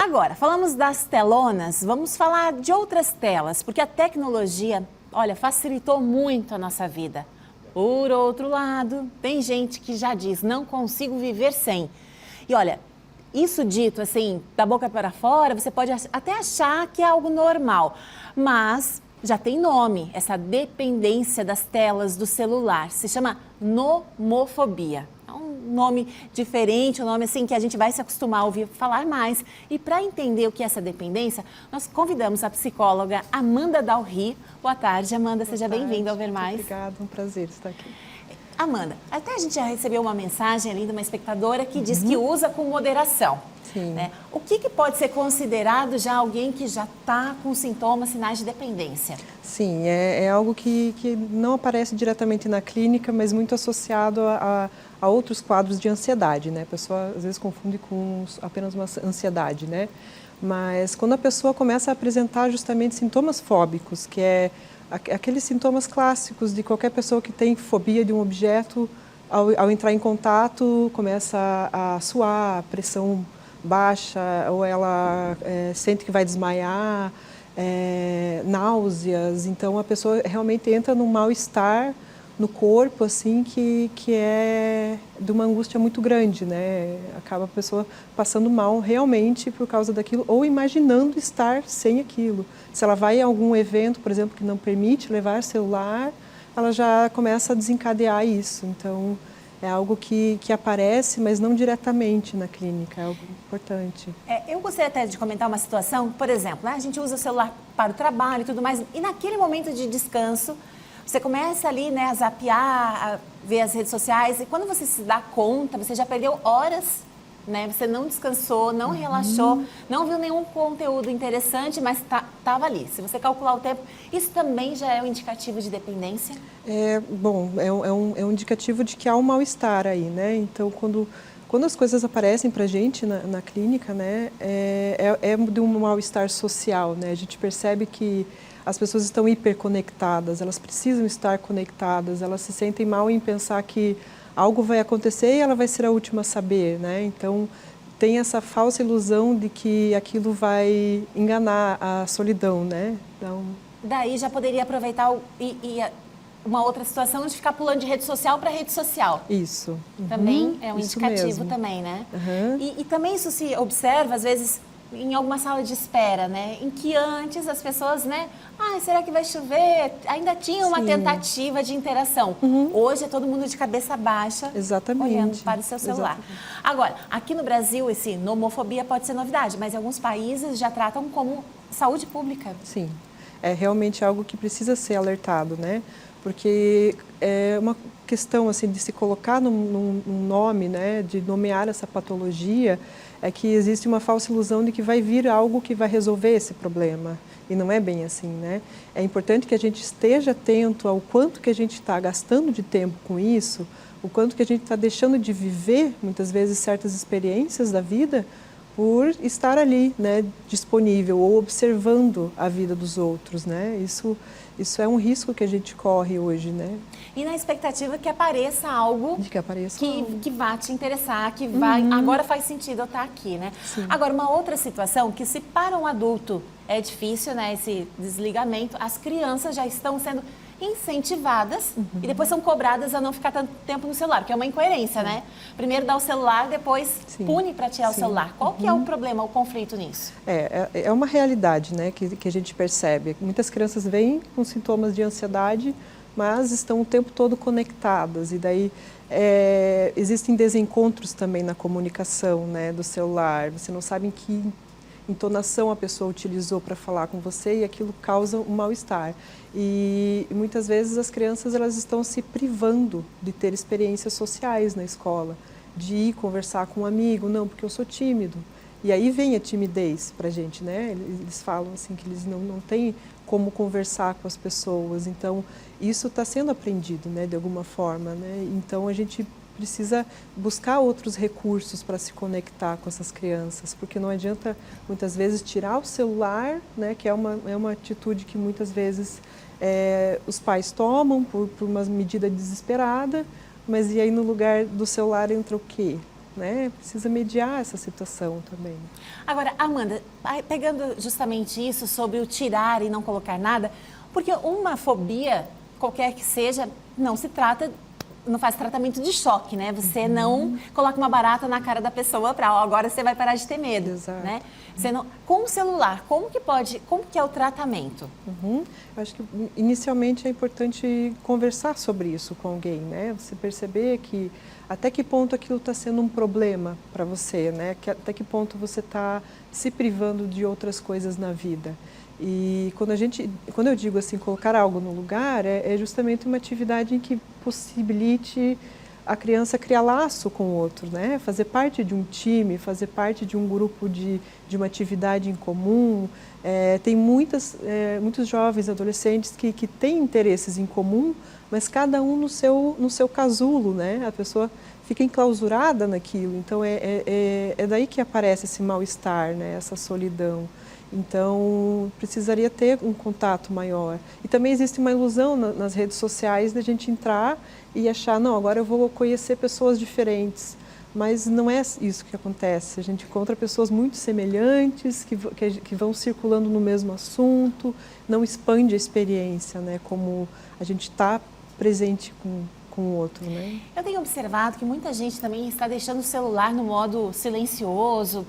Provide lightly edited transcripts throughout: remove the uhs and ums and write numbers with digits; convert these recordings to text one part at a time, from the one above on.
Agora, falamos das telonas, vamos falar de outras telas, porque a tecnologia, olha, facilitou muito a nossa vida. Por outro lado, tem gente que já diz, não consigo viver sem. E olha, isso dito assim, da boca para fora, você pode até achar que é algo normal, mas já tem nome, essa dependência das telas do celular, se chama nomofobia. É um nome diferente, um nome assim que a gente vai se acostumar a ouvir falar mais. E para entender o que é essa dependência, nós convidamos a psicóloga Amanda Dalry. Boa tarde, Amanda, seja bem-vinda ao Ver Mais. Obrigada, um prazer estar aqui. Amanda, até a gente já recebeu uma mensagem ali de uma espectadora que diz que usa com moderação. Sim. Né? O que pode ser considerado já alguém que já está com sintomas, sinais de dependência? Sim, é algo que não aparece diretamente na clínica, mas muito associado a outros quadros de ansiedade, né? A pessoa às vezes confunde com apenas uma ansiedade, né? Mas quando a pessoa começa a apresentar justamente sintomas fóbicos, que é aqueles sintomas clássicos de qualquer pessoa que tem fobia de um objeto, ao entrar em contato, começa a suar, a pressão baixa, ou ela sente que vai desmaiar, náuseas. Então, a pessoa realmente entra num mal-estar no corpo, assim, que é de uma angústia muito grande, né? Acaba a pessoa passando mal realmente por causa daquilo, ou imaginando estar sem aquilo. Se ela vai em algum evento, por exemplo, que não permite levar celular, ela já começa a desencadear isso. Então, é algo que aparece, mas não diretamente na clínica, é algo importante. Eu gostaria até de comentar uma situação, por exemplo, né? A gente usa o celular para o trabalho e tudo mais, e naquele momento de descanso, você começa ali, né, a zapear, a ver as redes sociais, e quando você se dá conta, você já perdeu horas, né? Você não descansou, não relaxou, não viu nenhum conteúdo interessante, mas estava ali. Se você calcular o tempo, isso também já é um indicativo de dependência? Bom, é um indicativo de que há um mal-estar aí, né? Então, quando as coisas aparecem para a gente na clínica, né, é de um mal-estar social, né? A gente percebe que as pessoas estão hiperconectadas, elas precisam estar conectadas, elas se sentem mal em pensar que algo vai acontecer e ela vai ser a última a saber, né? Então, tem essa falsa ilusão de que aquilo vai enganar a solidão, né? Então, daí já poderia aproveitar uma outra situação de ficar pulando de rede social para rede social. Isso. Também é um isso indicativo mesmo. também, né? Uhum. E também isso se observa, às vezes, em alguma sala de espera, né? Em que antes as pessoas, né? Será que vai chover? Ainda tinha uma tentativa de interação. Hoje é todo mundo de cabeça baixa, Exatamente. olhando para o seu celular. Exatamente. Agora, aqui no Brasil, esse nomofobia pode ser novidade, mas em alguns países já tratam como saúde pública. Sim, é realmente algo que precisa ser alertado, né? Porque é uma questão assim de se colocar num nome, né, de nomear essa patologia, é que existe uma falsa ilusão de que vai vir algo que vai resolver esse problema. E não é bem assim, né? É importante que a gente esteja atento ao quanto que a gente está gastando de tempo com isso, o quanto que a gente está deixando de viver, muitas vezes, certas experiências da vida, por estar ali, né, disponível ou observando a vida dos outros, né? Isso é um risco que a gente corre hoje, né? E na expectativa que apareça algo De que apareça que vá te interessar, que vai... Agora faz sentido eu estar aqui, né? Sim. Agora, uma outra situação que se para um adulto é difícil, né, esse desligamento, as crianças já estão sendo incentivadas e depois são cobradas a não ficar tanto tempo no celular, que é uma incoerência, né? Primeiro dá o celular, depois pune para tirar o celular. Qual que é o problema, o conflito nisso? É uma realidade, né, que a gente percebe. Muitas crianças vêm com sintomas de ansiedade, mas estão o tempo todo conectadas e daí existem desencontros também na comunicação, né, do celular. Você não sabe em que entonação a pessoa utilizou para falar com você e aquilo causa um mal-estar. E muitas vezes as crianças elas estão se privando de ter experiências sociais na escola, de ir conversar com um amigo, não, porque eu sou tímido. E aí vem a timidez para a gente, né? Eles falam assim que eles não têm como conversar com as pessoas. Então, isso está sendo aprendido, né, de alguma forma, né? Então, a gente precisa buscar outros recursos para se conectar com essas crianças, porque não adianta, muitas vezes, tirar o celular, né, que é uma atitude que muitas vezes os pais tomam por uma medida desesperada, mas e aí no lugar do celular entra o quê? né? Precisa mediar essa situação também. Agora, Amanda, pegando justamente isso sobre o tirar e não colocar nada, porque uma fobia, qualquer que seja, não faz tratamento de choque, né? Você não coloca uma barata na cara da pessoa para agora você vai parar de ter medo, Exato. né? Você não, com o celular, como que é o tratamento? Eu acho que inicialmente é importante conversar sobre isso com alguém, né? Você perceber que até que ponto aquilo está sendo um problema para você, né? Até que ponto você está se privando de outras coisas na vida. E quando eu digo assim, colocar algo no lugar, é justamente uma atividade em que possibilite a criança criar laço com o outro, né? Fazer parte de um time, fazer parte de um grupo de uma atividade em comum. Tem muitos jovens, adolescentes que têm interesses em comum, mas cada um no seu casulo, né? A pessoa fica enclausurada naquilo. Então é daí que aparece esse mal-estar, né? Essa solidão. Então, precisaria ter um contato maior. E também existe uma ilusão nas redes sociais de a gente entrar e achar, não, agora eu vou conhecer pessoas diferentes. Mas não é isso que acontece. A gente encontra pessoas muito semelhantes, que vão circulando no mesmo assunto, não expande a experiência, né? Como a gente está presente com o outro, né? Eu tenho observado que muita gente também está deixando o celular no modo silencioso,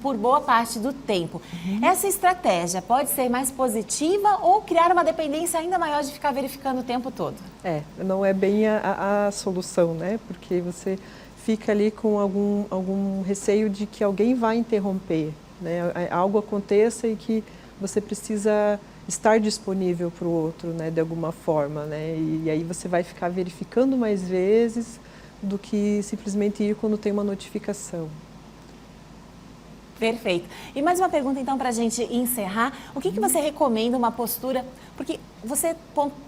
por boa parte do tempo. Essa estratégia pode ser mais positiva ou criar uma dependência ainda maior de ficar verificando o tempo todo? Não é bem a solução, né? Porque você fica ali com algum receio de que alguém vai interromper, né? Algo aconteça e que você precisa estar disponível para o outro, né? De alguma forma, né? E aí você vai ficar verificando mais vezes do que simplesmente ir quando tem uma notificação. Perfeito. E mais uma pergunta, então, para a gente encerrar. O que você recomenda uma postura? Porque você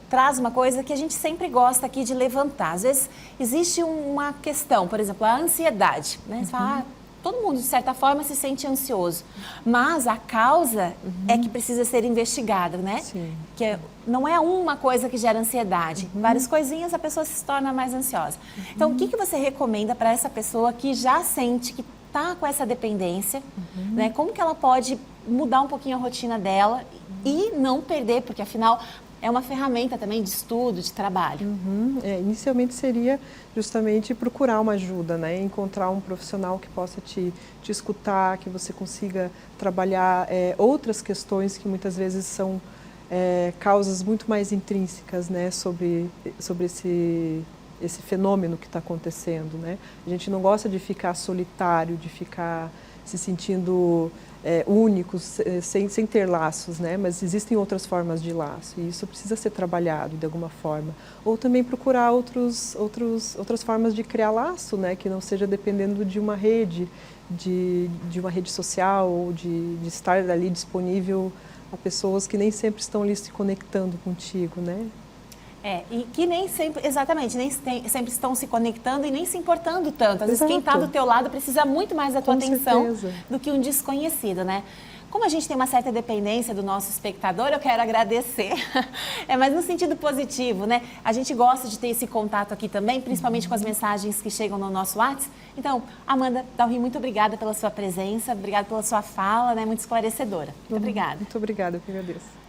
traz uma coisa que a gente sempre gosta aqui de levantar. Às vezes, existe uma questão, por exemplo, a ansiedade. Né? Você fala, todo mundo, de certa forma, se sente ansioso. Mas a causa é que precisa ser investigada, né? Sim. Que não é uma coisa que gera ansiedade. Várias coisinhas, a pessoa se torna mais ansiosa. Então, o que você recomenda para essa pessoa que já sente que está com essa dependência, né? Como que ela pode mudar um pouquinho a rotina dela e não perder, porque afinal é uma ferramenta também de estudo, de trabalho. Inicialmente seria justamente procurar uma ajuda, né? Encontrar um profissional que possa te escutar, que você consiga trabalhar outras questões que muitas vezes são causas muito mais intrínsecas, né? sobre esse fenômeno que está acontecendo, né? A gente não gosta de ficar solitário, de ficar se sentindo único, sem ter laços, né? Mas existem outras formas de laço e isso precisa ser trabalhado de alguma forma. Ou também procurar outras formas de criar laço, né? Que não seja dependendo de uma rede, de uma rede social ou de estar ali disponível a pessoas que nem sempre estão ali se conectando contigo, né? E que nem sempre, exatamente, nem sempre estão se conectando e nem se importando tanto. Às vezes quem está do teu lado precisa muito mais da tua atenção do que um desconhecido, né? Como a gente tem uma certa dependência do nosso espectador, eu quero agradecer, mas no sentido positivo, né? A gente gosta de ter esse contato aqui também, principalmente com as mensagens que chegam no nosso WhatsApp. Então, Amanda Dalry, muito obrigada pela sua presença, obrigada pela sua fala, né? Muito esclarecedora. Muito obrigada. Muito obrigada, eu que agradeço.